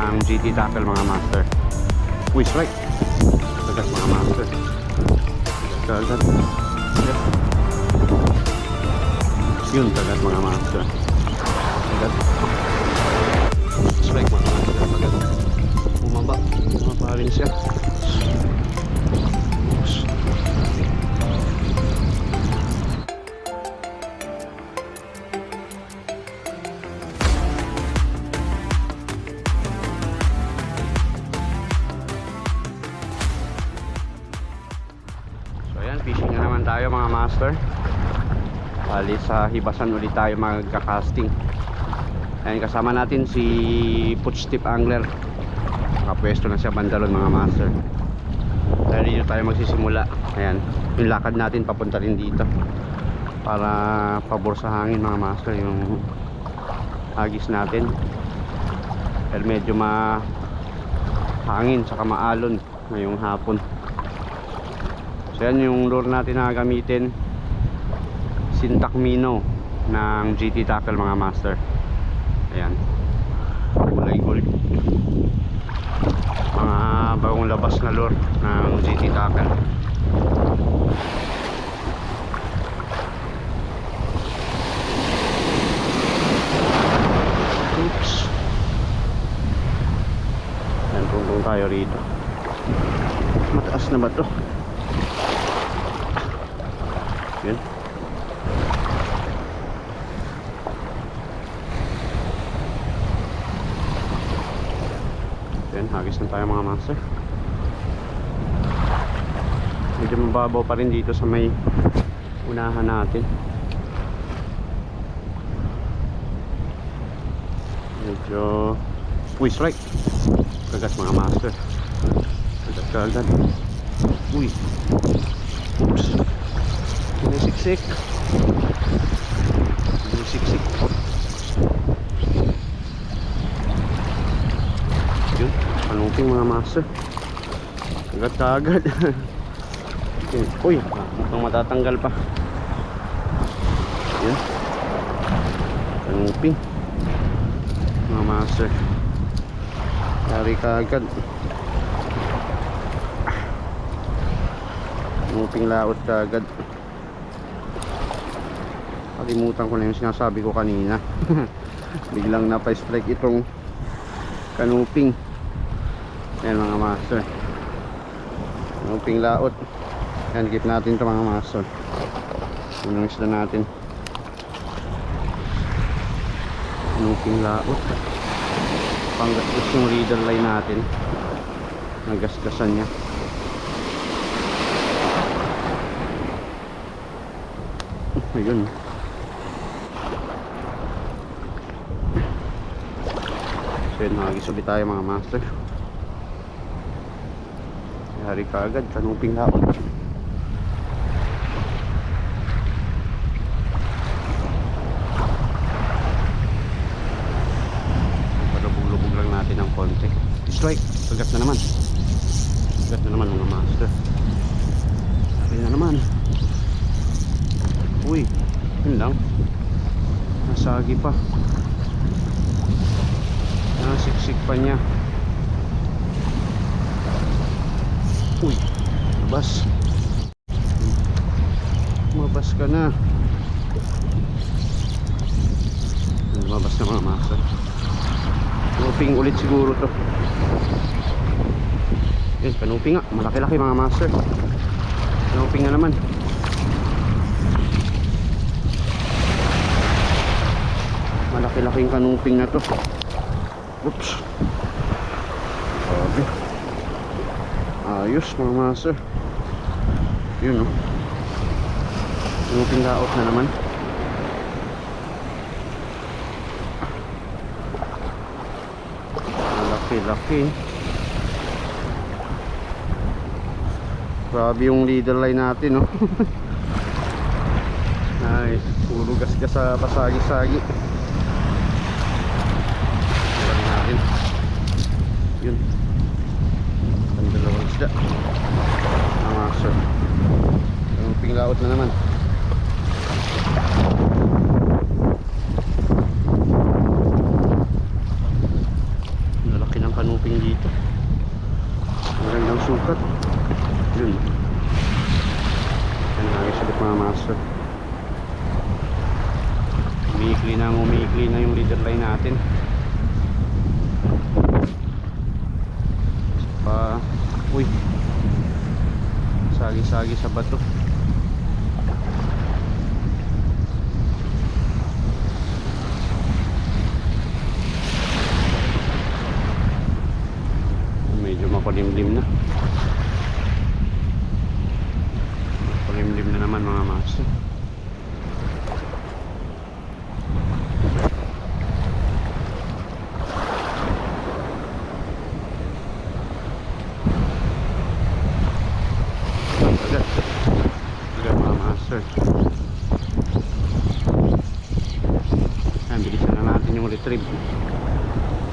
ng GT tackle mga master. Uy, strike. Tagat mga master. Tagat. Yun, tagat mga master. Tagat. Strike mga master. Tagat. Bumaba rin siya. Fishing na naman tayo mga master. Bali sa hibasan ulit tayo magka-casting. Ayan, kasama natin si Footstep Angler. Nakapwesto na siya bandalon mga master. Dahil dito tayo magsisimula. Ayan, yung lakad natin papunta rin dito para pabor sa hangin mga master yung hagis natin. Dahil medyo mahangin saka maalon ngayong hapon. So yan yung lure natin na gamitin, Sintak Minnow ng GT Tackle mga master. Ayan, kulay gold, mga bagong labas na lure ng GT Tackle. Oops. Ayan, tungtong tayo rito. Mataas na ba to? Yun. Yan, hagis na tayo mga master. Medyo mababaw pa rin dito sa may unahan natin. Medyo uy, strike. Kagat mga master. Kagat kaagad. Uy. Oops. Siksik. Siksik. Yun, panuping mga master. Agad-agad. Uy, mukhang matatanggal pa. Yun, panuping mga master. Lari ka agad. Panuping laot ka agad. Kalimutan ko na yung sinasabi ko kanina. Biglang napa-strike itong kanuping. Ayan mga master, kanuping laot. Ayan, gip natin ito mga master. Unang isla natin, kanuping laot. Panggasgas yung leader line natin, nagasgasan niya. Ayun, yun, hagis ulit tayo mga master. Hari ka agad, kanuping laot. Palubog-lubog lang natin ng konti. Strike, sagat na naman. Sagat na naman mga master. Sagat na naman. Uy, yun lang, nasagi pa. Siksik pa niya. Uy, mabas. Mabas ka na. Mabas na mga master. Kanuping ulit siguro to. Yan, kanuping nga. Malaki-laki mga master. Kanuping nga naman. Malaki-laking kanuping na to. Oops. Okay. Ayos mga master. Yun, no? Kanuping laot na naman. Malaki-laki. Grabe yung leader line natin, no? Nice. Puro gas-gas sa pasagi-sagi. Yun, ang dalawang isda ang master. Kanuping laot na naman. laki ng kanuping dito. Magandang sukat. Yun. Yan, ayos ulit mga master. Umiikli na yung leader line natin. Uy, sagi-sagi sa bato. Medyo makulimlim na. Makulimlim na naman mga master. Agad mga master. Ayan, bilisan na natin yung retrieve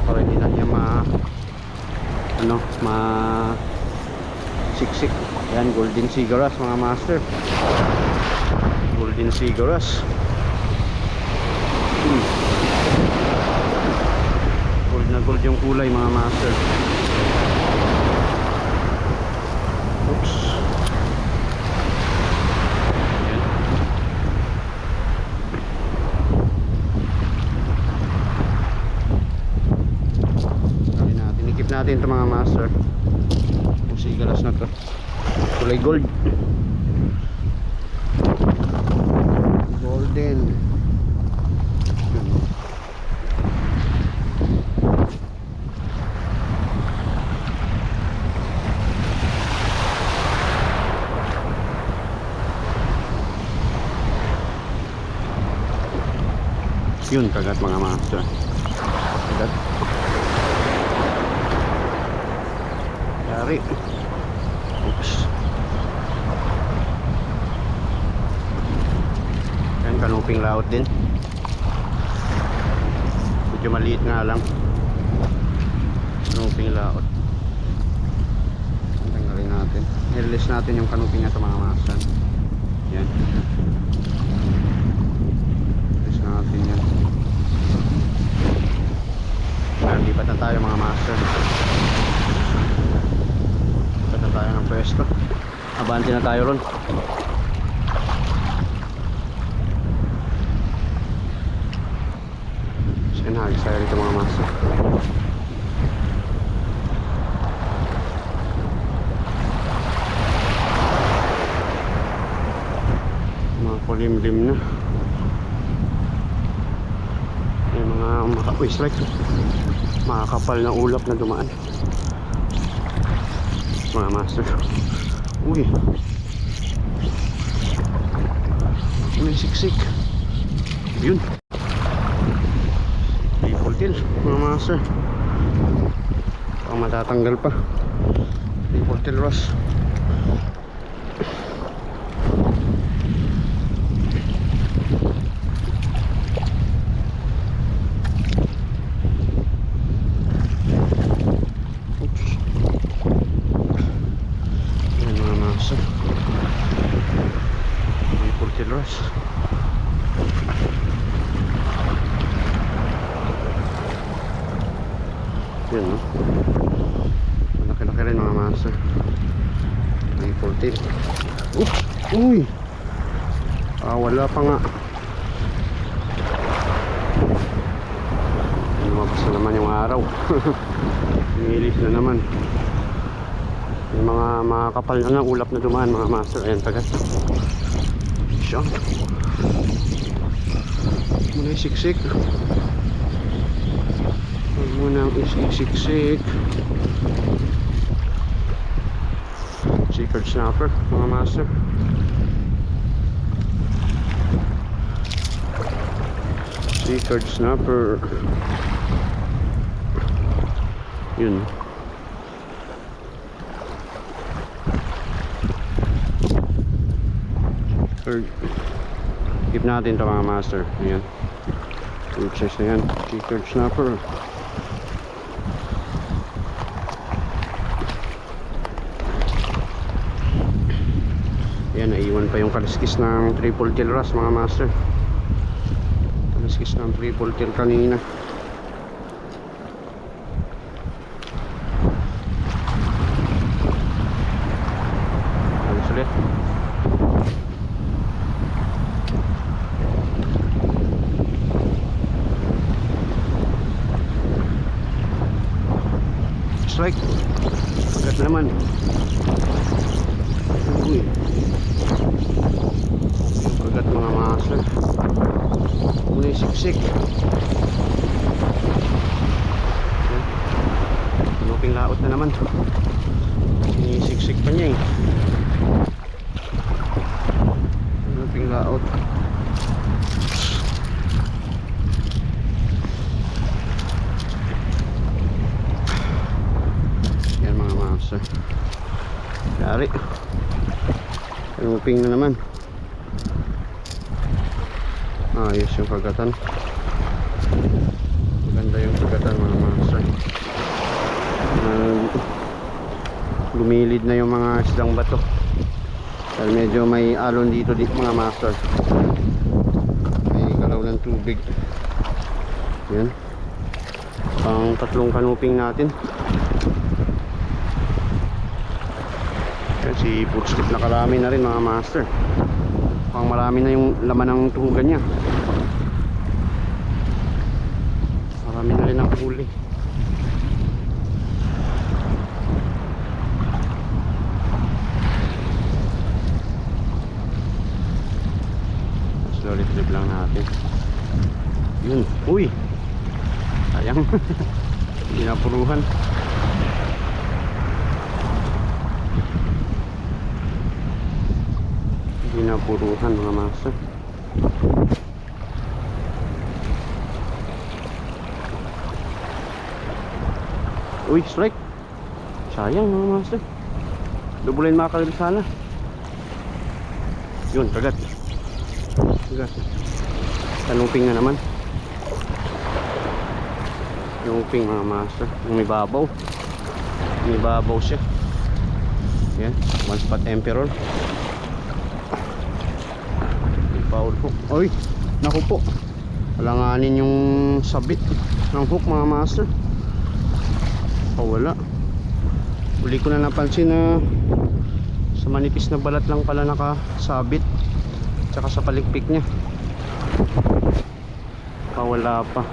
para hindi na niya siksik. Yan, golden cigaras mga master. Golden cigaras. Gold na gold yung kulay mga master. Oops. Yan. Ikip natin ito mga master. Yung cigaras na to, kulay gold. Golden. Yun, kagat mga master. Kagat. Yari. Oops. Yan, kanuping laot din. Medyo maliit nga lang. Kanuping laot. Tanggalin natin. I-release natin yung kanuping na ito mga master. Yan. Release natin yan. Lipat na tayo mga master. Lipat na tayo ng pwesto. Abante na tayo ron. Sinahagis tayo rito mga master. Mga kulimlim na. May mga strike. Makakapal na ulap na dumaan mga master. Uy, may siksik. Yun, triple tail mga master. Baka matatanggal pa. Triple tail ross. Yun, no? Malaki-laki rin mga master. May 14. Uy! Wala pa nga. Lumabas na naman yung araw. Nilis na naman. May mga makakapal na ulap na dumaan mga master. Ayan, tagat. Siya. Muna yung siksik. Muna ang isiksik. Secret snapper mga master. Secret snapper. Yun. Keep natin ito mga master. Ayan. Good size na yan. Secret snapper. Yan, naiwan pa yung kaliskis ng triple tail ras mga master. Kaliskis ng triple tail kanina. strike. Agad naman. Uy. Agad mga master. Muna yung siksik. Kanuping laot na naman. Sinisiksik pa niya eh. Kanuping laot. Yan mga master. Yari. Kanuping na naman. Ayos yung kagatan. Maganda yung kagatan mga master. Lumilid na yung mga isdang bato. Dahil medyo may alon dito mga master. May galaw ng tubig. Yan. Pang tatlong kanuping natin. Yan, si Putstip nakarami na rin mga master. Pang marami na yung laman ng tuhugan niya. Marami na rin ang huli. Slowly trip lang natin. Yun. Uy! Sayang. Hindi napuruhan. Hindi napuruhan mga master. Uy, strike. Sayang mga master. Dubulin makakalil sana. Yun, kagat. Kagat. Kanuping na naman. Kanuping mga master. Yung may babaw. May babaw siya. Yan, one spot emperor. Foul hook. Oy, naku po. Alanganin yung sabit ng hook mga master. Wala. Uli ko na napansin na sa manipis na balat lang pala nakasabit. Tsaka sa palikpik niya. Wala pa.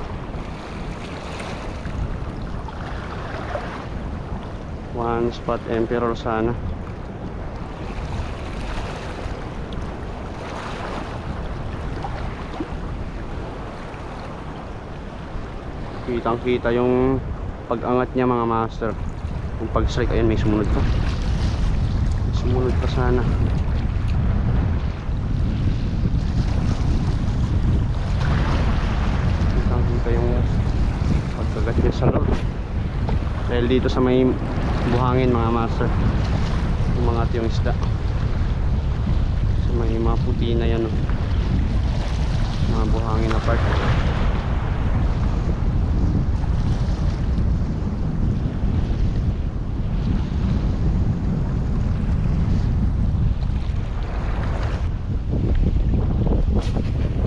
One spot emperor sana. Kitang kita yung pag-angat niya mga master. Kung pag-strike, ayan may sumunod pa. Sumunod pa sana. Kitang kita yung pag-agat niya sa loob. Dahil dito sa may buhangin mga master, umangat yung isda. Sa may mga puti na yan, oh. Mga buhangin na part.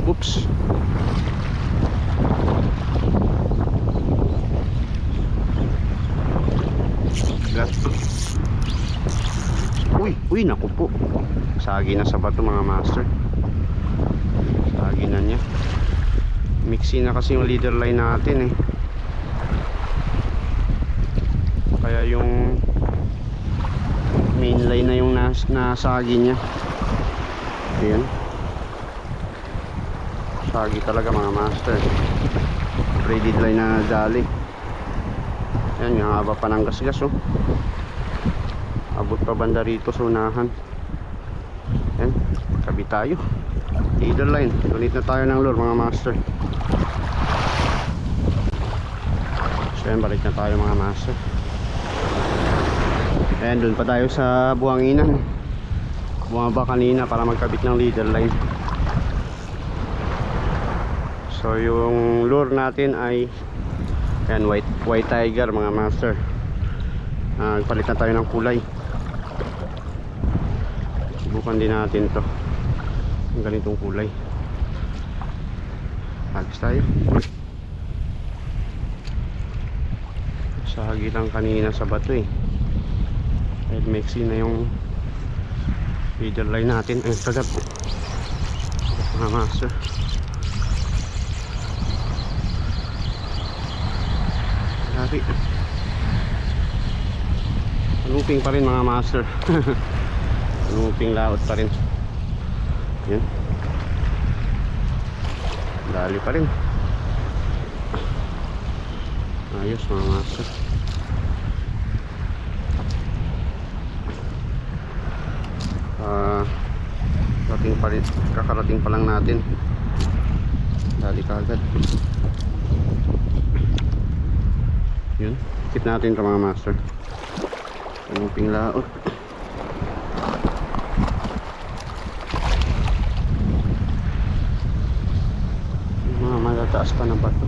Oops. Uy, naku po. Sagi na sa bato mga master. Sagi na niya. Mixi na kasi yung leader line natin eh. Kaya yung main line na yung nasagi niya. Ayan. Sagi talaga mga master. Braided line na jolly. Ayan, yung haba pa ng gasgas oh. Abot pa banda rito sa unahan. Ayan, kabi tayo. Leader line. Ulit na tayo ng lure mga master. So ayan, balik na tayo mga master. Ayan, dun pa tayo sa buhanginan. Bumaba kanina para magkabit ng leader line. So yung lure natin ay ayan, white tiger mga master. Nagpalit na tayo ng kulay. Subukan din natin to, ang ganitong kulay. Agis tayo. Sagi lang kanina sa bato eh. Dahil mixi na yung leader line natin. Ayun, kagat po mga master. Lari. Looping pa rin mga master. Looping laot pa rin. Yan. Dali pa rin. Ayos mga master. Kakarating pa lang natin. Dali kagad. Yun. Keep natin ito mga master. Looping laot. Mga matataas pa ng bato.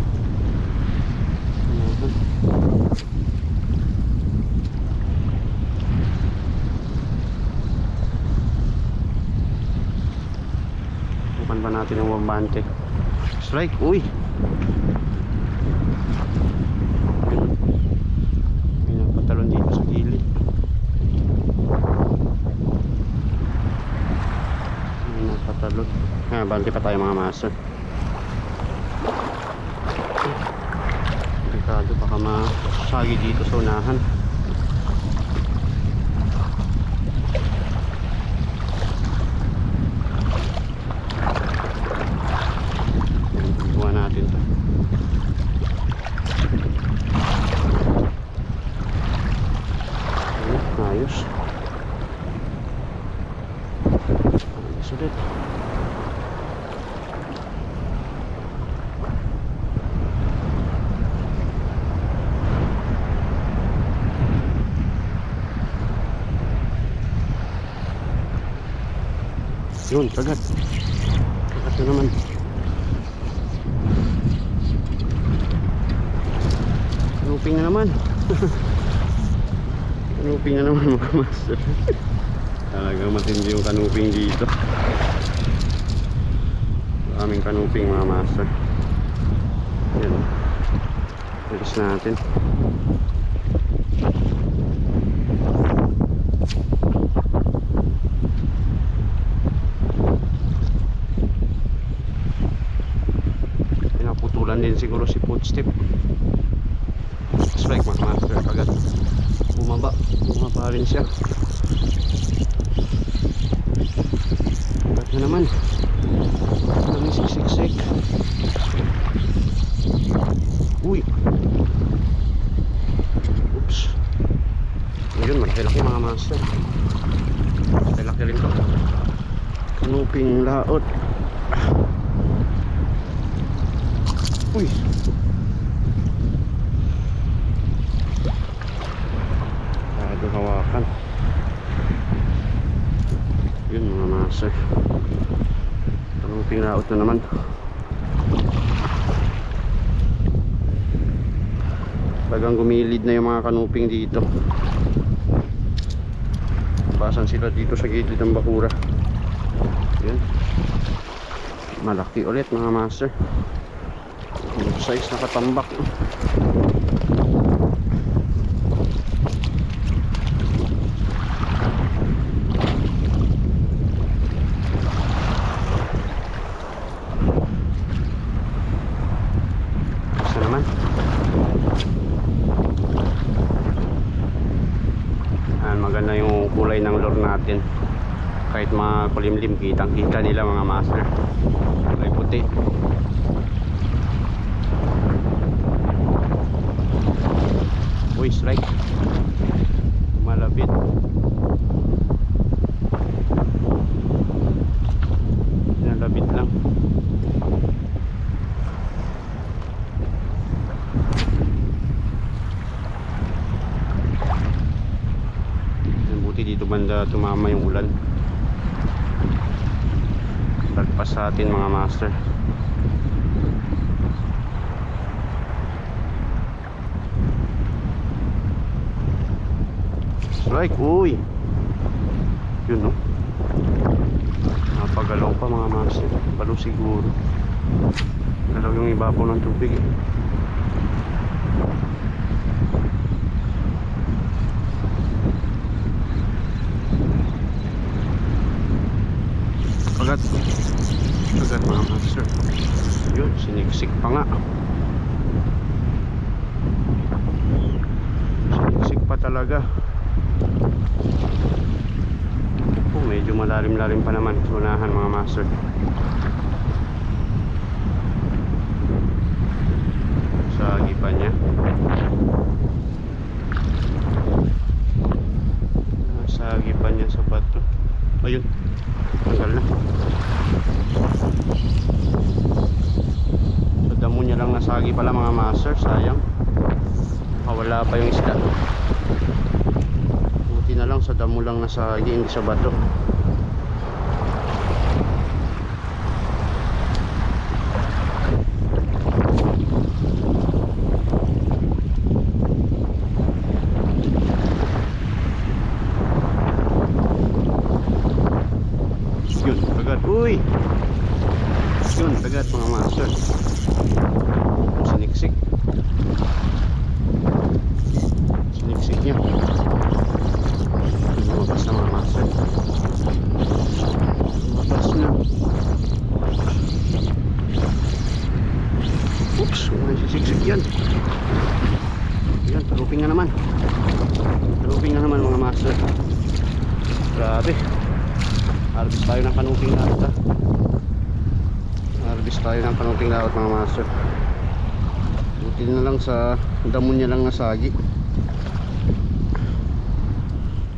Bukan ba natin yung wabante? Strike, uy! May napatalon dito sa gilid. May napatalon. Bante pa tayo mga master. Delikado, baka masagi dito sa unahan. Buwan natin to. Ayos. Ayos ulit. Yun, kagat. Kagat na naman. Looping na naman. Looping na naman mga master. Talagang matindi yung kanuping dito. Maraming kanuping mga master. Yan. Alis natin. Pinaputulan din siguro si footstep. Strike mga master. Agad bumaba rin siya. Agad na naman. Ang siksik. Uy. Oops. Ayun, malaki-laki mga master. Malaki rin to. Kanuping laot. Uy. Hawakan. Yun mga master. Kanuping laot na naman. Talagang gumilid na yung mga kanuping dito. Basan sila dito sa gilid ng bakura. Yun. Malaki ulit mga master. Size nakatambak. Maganda yung kulay ng lure natin. Kahit makulimlim, kitang kita nila mga master. Kulay puti. Uy, strike. Malapit. Nalapit lang. Dito banda tumama yung ulan. Lagpas sa atin mga master. Strike, uy. Yun no. Napagalaw pa mga master. Balo siguro. Galaw yung ibabaw ng tubig eh. Agad mga master. Yun, sinigsik pa nga. Sinigsik pa talaga. Oh, medyo malalim-lalim pa naman unahan mga master. Sa gipan niya. Sa gipan niya sa bato. Ayun. Tanggal na. So damo niya lang nasagi pala mga master. Sayang. Wala pa yung isda. Buti na lang sa damo lang nasagi, hindi sa bato. Yun, agad. Uy! Yun, agad mga master. Siniksik. Siniksik niya. Lumabas na mga master. Lumabas na. Oops, may sisiksik yan. Yan, taluping na naman. Taluping na naman mga master. Grabe. Harvest tayo ng kanuping laot ha. Harvest tayo ng kanuping laot mga master. Buti na lang sa damo niya lang nasagi.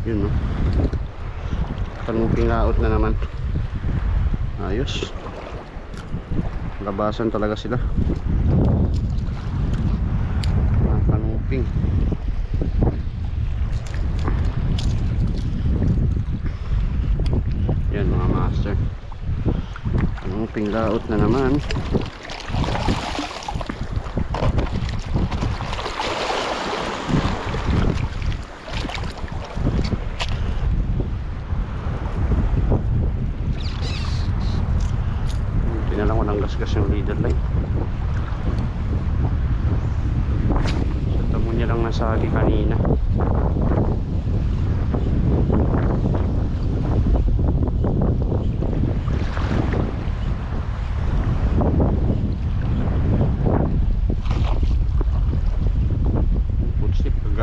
Yun no. Kanuping laot na naman. Ayos. Labasan talaga sila. Kanuping. Yan mga master. Kanuping laot na naman. Tinalang ko ng gasgas yung leader line. Sa tamo niya lang nasagi kanina.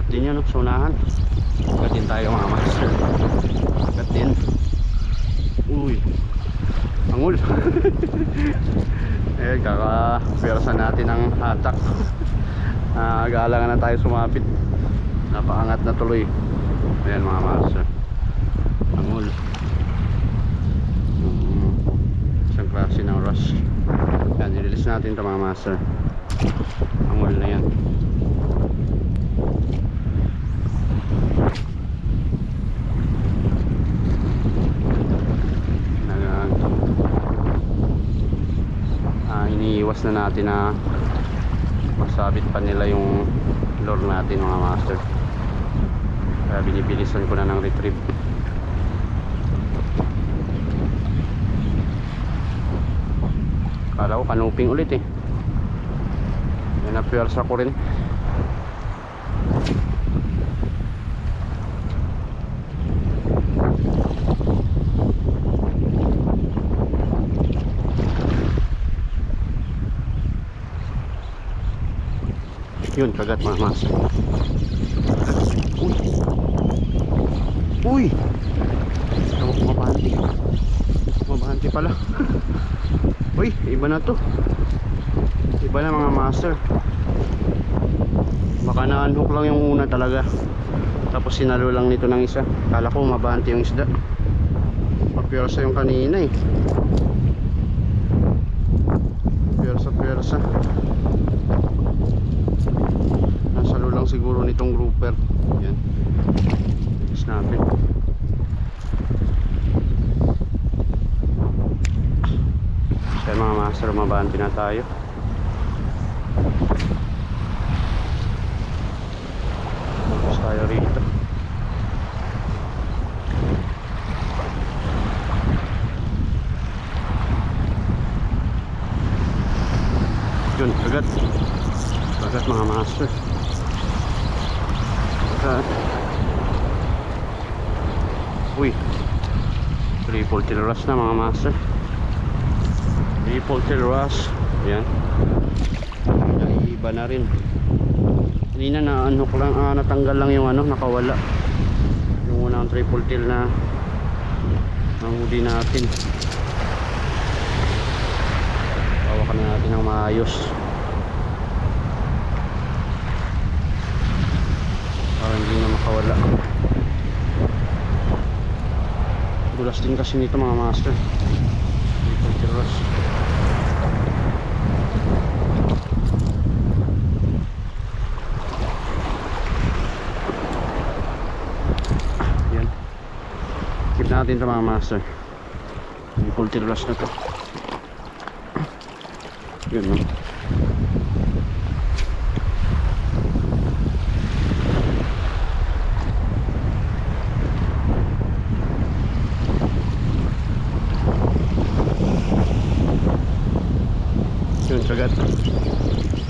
Din yan, sa unahan. Agad din tayo mga master. Agad din. Uy, angul. Eh, kaka-pwersa natin ang hatak. Galangan na tayo sumapit. Napaangat na tuloy. Ayan mga master. Angul. Isang klase ng rush. Yan, i-release natin ito mga master. Angul na yan. Iniiwas na natin na masabit pa nila yung lure natin mga master, kaya binibilisan ko na ng retrieve. Kala ko kanuping ulit eh. Yan na pwersa ko rin. Yun, kagat mga master. Uy! Uy! Ako kumabanti. Kumabanti pala. Uy, iba na to. Iba na mga master. Baka na-unhook lang yung una talaga. Tapos sinalo lang nito ng isa. Kala ko mabanti yung isda. Papwersa yung kanina eh. Pwersa. Nasalo lang siguro nitong grouper. Yan. Snapin. Kaya mga master, mabanti na tayo. Tapos tayo rito. Yun, kagat mga master. Uy, triple tail rush na mga master. Triple tail rush. Ayan, iba na rin. Kanina na unhook lang, natanggal lang yung ano, nakawala. Yung unang triple tail na nahuli natin. Hawakan na natin ng maayos para hindi na makawala. Dulas din kasi nito mga master. Triple tail ross. Keep natin ito mga master. Yung triple ross na to. Yun no. Yun, sagat.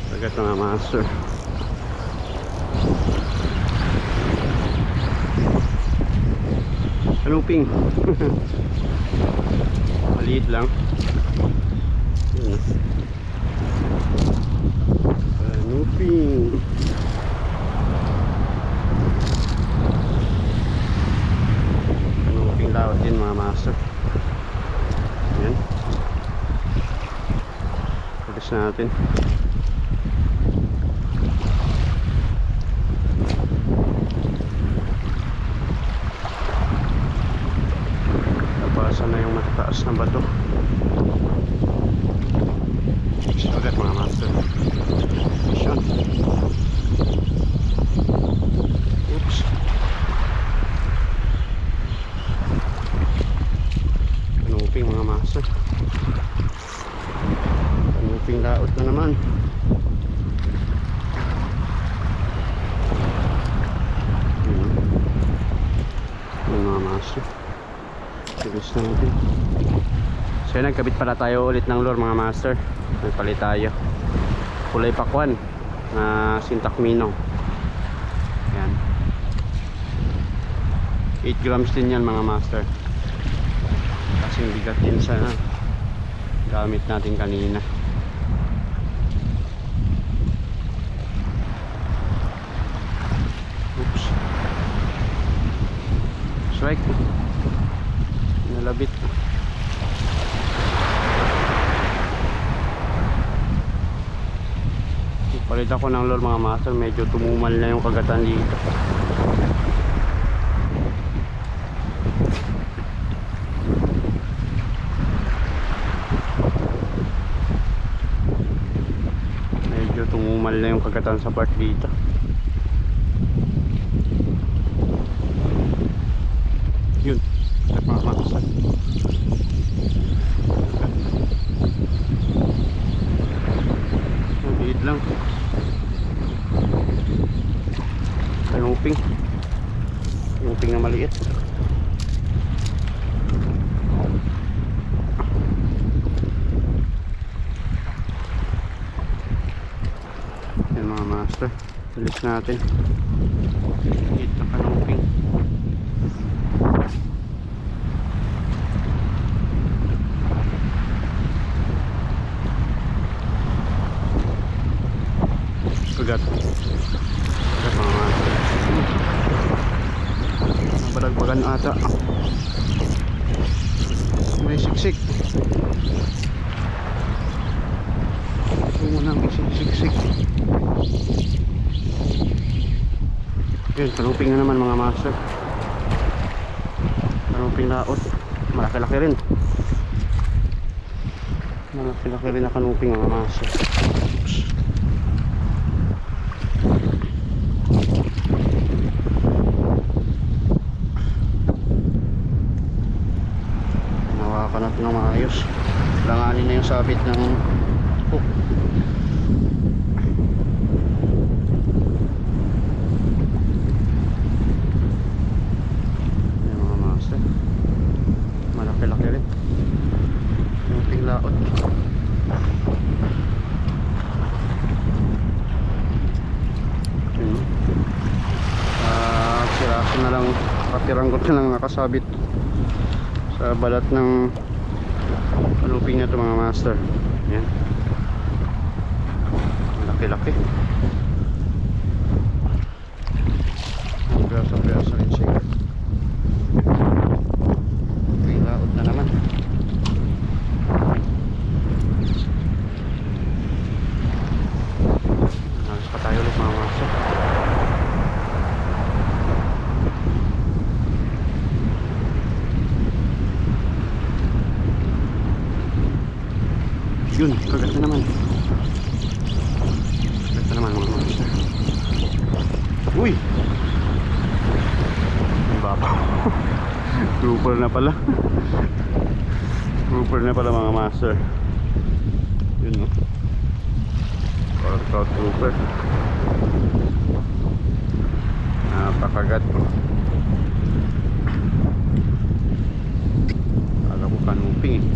Sagat mga master. Looping. Maliit lang. Looping. Looping laut din mga master. Yan. Tulis natin. Nabasan na yung matataas na bato. Sagat mga master. Yun. Oops. Kanuping mga master. Kanuping laot na naman. Yun mga master. Tulis na natin. So nagkabit pala tayo ulit ng lure mga master. Nagpalit tayo. Kulay pakwan na sintakmino. Yan. 8 grams din yan mga master. Kasing bigat din sa gamit natin kanina. Oops. Strike. Nalabit. Palit ako ng lure mga master. Medyo tumumal na yung kagatan dito. Medyo tumumal na yung kagatan sa part dito. Yun. Mga master. Maliit lang. Kanuping. Kanuping na maliit. Yan mga master. Tulis natin. Maliit na kanuping. Sugat. Sugat mga master. Nabalagbagan ata. May siksik. Unang siksik. Yun, kanuping na naman mga master. Kanuping laot. Malaki-laki rin. Malaki-laki rin na kanuping mga master. Oops. Nawakan natin ng maayos. Langanin na yung sabit ng hook. Yan mga master. Malaki-laki rin. Yung tinglaot. Siraso na lang. Katiranggot na lang nakasabit sa balat ng kanuping na ito mga master. Yan. Laki-laki. Piyasa rin siya. Yun, kagat na naman. Kagat na naman mga master. Uy! Ang baba. Grouper na pala. Grouper na pala mga master. Yun no. Parang trout grouper. Napakagat po. Alam ko kanuping eh.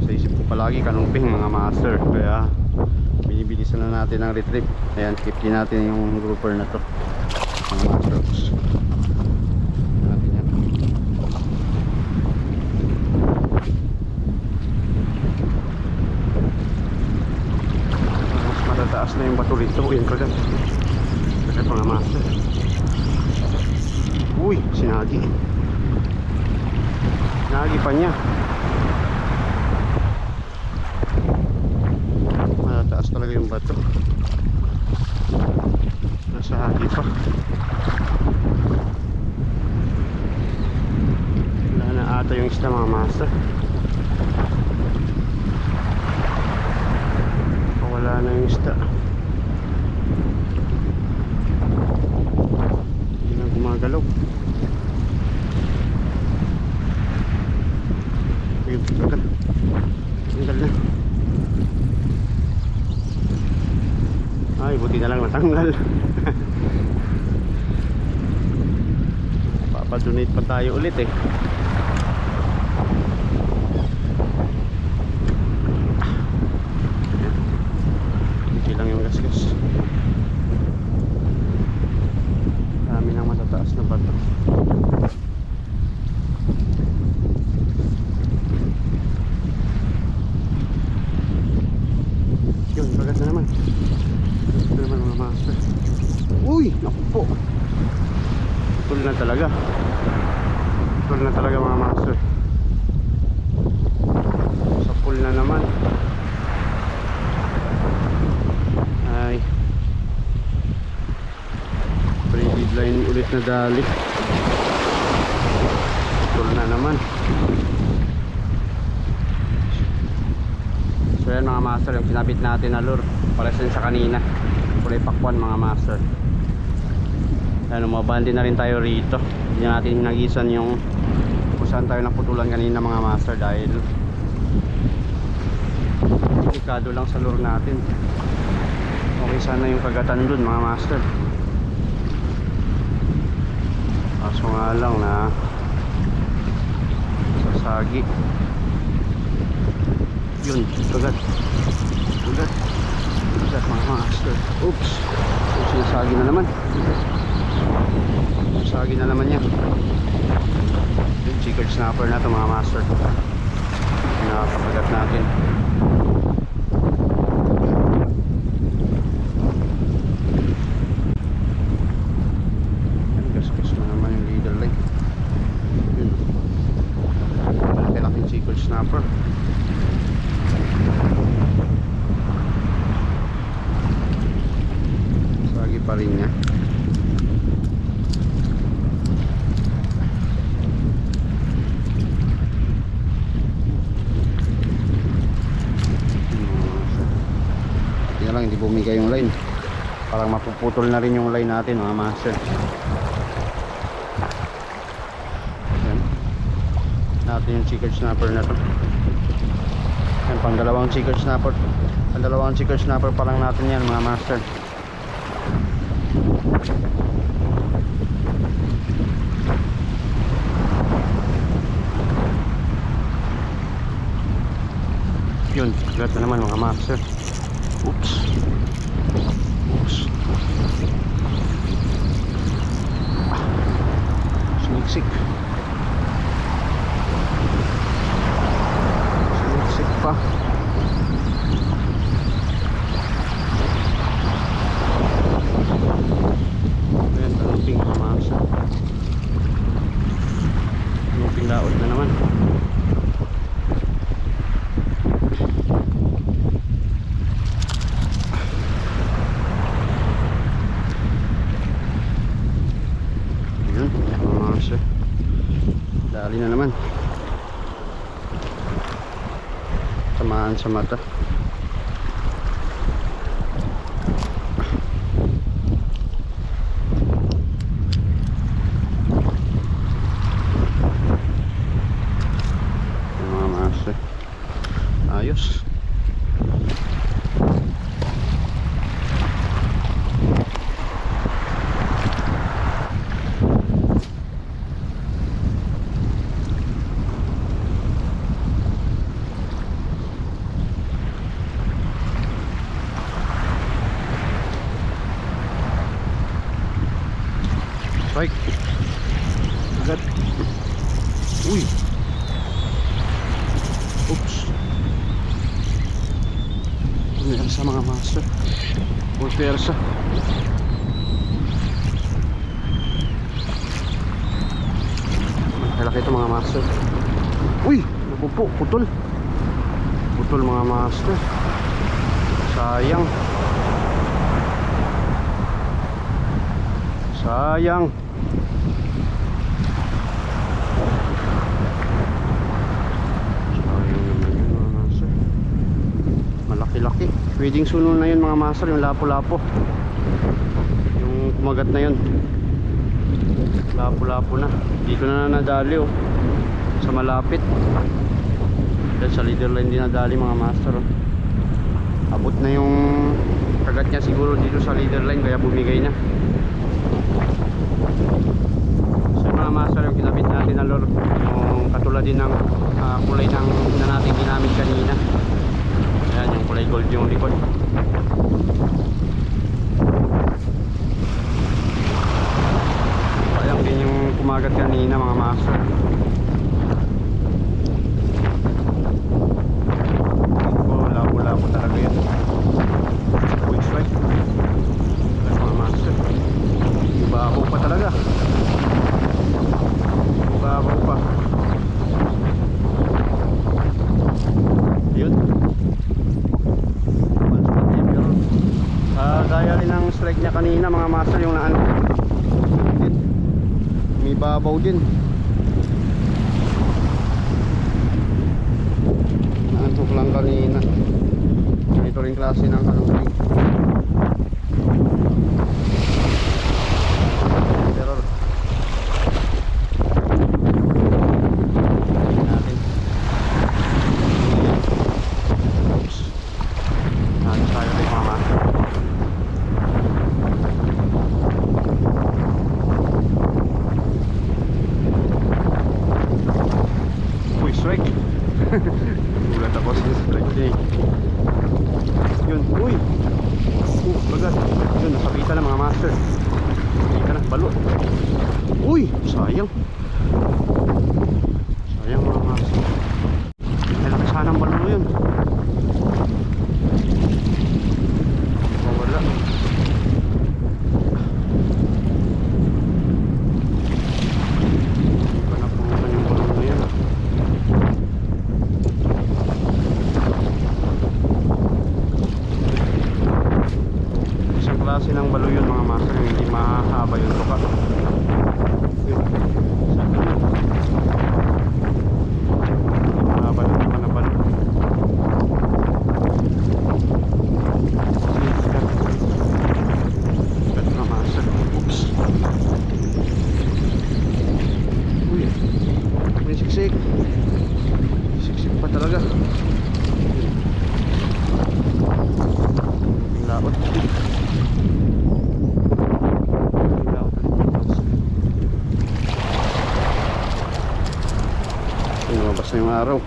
Sa isip ko palagi kanuping mga master. Kaya binibilisan na natin ang retrieve. Ayan, keep din natin yung grouper na to mga masters. Natin yan. Mas matataas na yung bato rito. Uy, ang kagat. Kagat mga master. Uy, sinagi. Sinagi pa niya. Matataas talaga yung bato. Nasagi pa. Wala na ata yung isda mga master. Wala na yung isda. Hindi na gumagalaw. Ayun, tanggal. Tanggal na. Ay, buti na lang natanggal. Papadonate pa tayo ulit eh. Hindi lang yung gasgas. Dami nang matataas na bato. Yun, bagat na naman. Ito naman mga master. Uy, naku po. Putol na talaga. Putol na talaga mga master. Sa pool na naman. Ay, braided line ulit na dali. Putol na naman. So yan mga master, yung kinabit natin na lure pares din sa kanina, kulay pakwan mga master. Ano, mabandi na rin tayo rito. Hindi natin hinagisan yung kung saan tayo naputulan kanina mga master, dahil delikado lang sa lure natin. Okay sana yung kagatan dun mga master, kaso nga lang na sasagi. Yun, kagat. Kagat. Kagat mga master. Oops. Sinasagi na naman. Sinasagi na naman yan. Yung chickered snapper na ito mga master. Nakapakagat natin. Gasgas na naman yung leader line. Yun. Malaki-laking chickered snapper. Sagi pa rin niya. Tingnan lang, hindi bumigay yung line. Parang mapuputol na rin yung line natin mga master. Ayan. Natin yung chickered snapper na to. Yan, pang dalawang chickered snapper. Pang dalawang chickered snapper pa lang natin yan mga master. Yun, kagat na naman mga master. Oops. Oops. Siniksik. Siniksik pa. Ayan, taluping mga master. Taluping laot na naman. Dali na naman. Samaan sa mata. Agad. Uy. Oops. Pulpersa mga master. Pulpersa. Malaki ito mga master. Uy! Napupo. Putol. Putol mga master. Sayang. Sayang. Malaki-laki. Pwedeng sunod na yun mga master. Yung lapo-lapo. Yung kumagat na yun. Lapo-lapo na. Dito na nadali oh. Sa malapit. Dahil sa leader line din nadali mga master oh. Abot na yung kagat niya siguro dito sa leader line. Kaya bumigay na. So mga master, yung kinabit natin na lure, yung katulad din ng kulay ng na natin ginamit kanina. Ayan, yung kulay gold yung likod. Sayang din yung kumagat kanina mga master. Labo-labo talaga yun. Which way? Ayan mga master. Baho pa talaga. Baho pa. Yun. Gaya rin ang strike niya kanina mga master, yung naano din. May babaw din. Naantok lang kanina. Ito rin klase ng kanuping. Terror. Natin. Oops. Naantok tayo rin mga master. Strike. Ulat ako sa strike day. Yun, uy. Bagat. Yun, nasabitan na mga master. Hindi ka na, balo. Uy, sayang. Sayang mga master. Ay, laki sana ang balo yun. Wala. Klase ng balo yun mga master, yung hindi mahaba yung tuka. Yun. Hindi mahaba yung tuka na balo. Sikat mga master. Oops. Uy, may siksik. Siksik pa talaga. Yung laot. Lumabas na yung araw.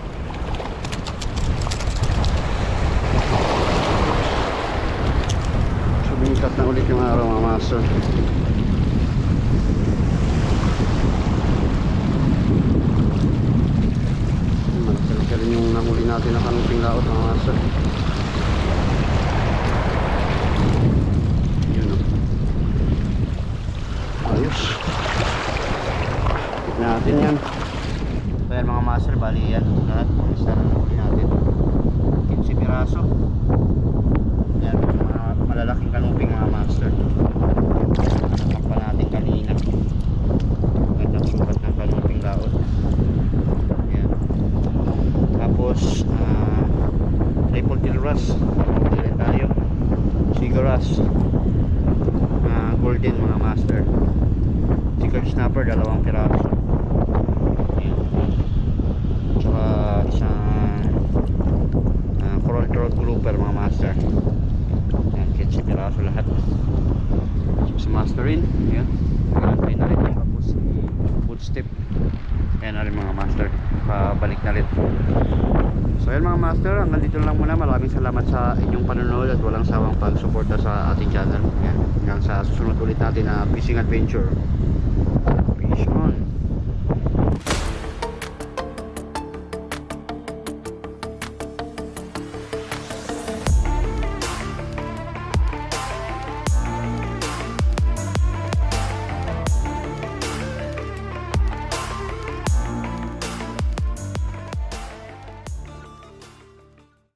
Sumikat na ulit yung araw mga master. Malaki rin yung nahuli natin na kanuping laot mga master. Yun o. Ayos. Tignan natin yan. So yan mga master, bali yan lahat basta na huli natin 15 piraso. Yan mga malalaking kanuping mga master. Nakap pa natin kanina. Gandang sukat ng kanuping laot. Yan. Tapos triple tail wrasse, huli rin tayo. Sigur wrasse, golden mga master. Sigur snapper 2 piraso. Isang coral throat grouper mga master. Yan, 15 piraso lahat. So, sa master rin, yan. Nagantay na rin. Tapos si footstep. Yan na rin mga master. Pabalik na rin. So yan mga master, hanggang dito lang muna. Maraming salamat sa inyong panonood at walang sawang pagsuporta sa ating channel. Yan. Hanggang sa susunod ulit natin na fishing adventure. Fish on.